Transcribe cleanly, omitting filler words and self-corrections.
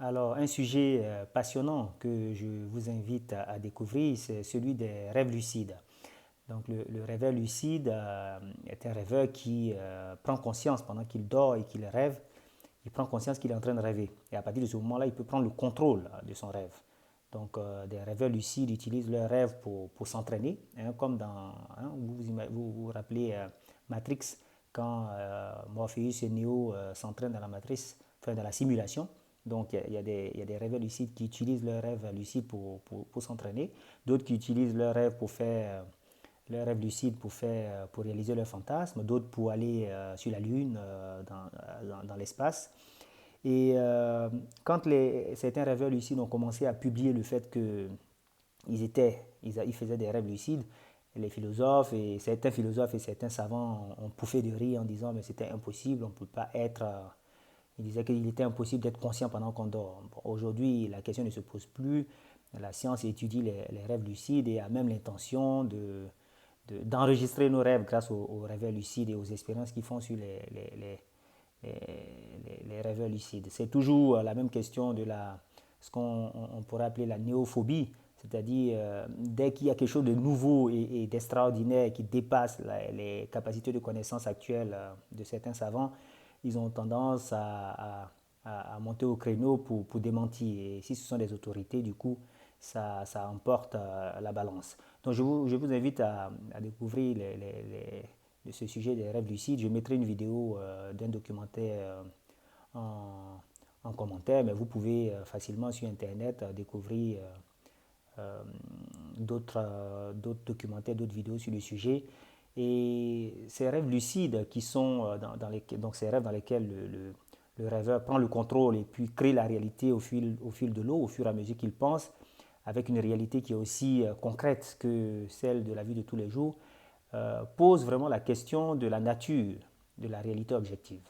Alors, un sujet passionnant que je vous invite à découvrir, c'est celui des rêves lucides. Donc, le rêveur lucide est un rêveur qui prend conscience pendant qu'il dort et qu'il rêve, il prend conscience qu'il est en train de rêver. Et à partir de ce moment-là, il peut prendre le contrôle de son rêve. Donc, des rêveurs lucides utilisent leurs rêves pour s'entraîner, hein, comme dans, hein, vous rappelez Matrix, quand Morpheus et Neo s'entraînent dans la matrice, enfin dans la simulation. Donc, il y a des rêveurs lucides qui utilisent leurs rêves lucides pour s'entraîner, d'autres qui utilisent leurs rêves pour faire leurs rêves lucides pour réaliser leurs fantasmes, d'autres pour aller sur la Lune, dans l'espace. Et quand certains rêveurs lucides ont commencé à publier le fait qu'ils faisaient des rêves lucides, les philosophes et certains savants ont pouffé de rire en disant mais c'était impossible, on ne peut pas être. Ils disaient qu'il était impossible d'être conscient pendant qu'on dort. Bon, aujourd'hui, la question ne se pose plus. La science étudie les rêves lucides et a même l'intention d'enregistrer nos rêves grâce aux rêves lucides et aux expériences qu'ils font sur les rêveurs lucides. C'est toujours la même question de ce qu'on pourrait appeler la néophobie, c'est-à-dire dès qu'il y a quelque chose de nouveau et d'extraordinaire qui dépasse les capacités de connaissance actuelles de certains savants, ils ont tendance à monter au créneau pour démentir. Et si ce sont des autorités, du coup, ça emporte la balance. Donc je vous invite à découvrir ce sujet des rêves lucides. Je mettrai une vidéo d'un documentaire en, en commentaire, mais vous pouvez facilement sur Internet découvrir euh, d'autres documentaires, d'autres vidéos sur le sujet. Et ces rêves lucides qui sont donc ces rêves dans lesquels le rêveur prend le contrôle et puis crée la réalité au fil de l'eau, au fur et à mesure qu'il pense, avec une réalité qui est aussi concrète que celle de la vie de tous les jours, pose vraiment la question de la nature de la réalité objective.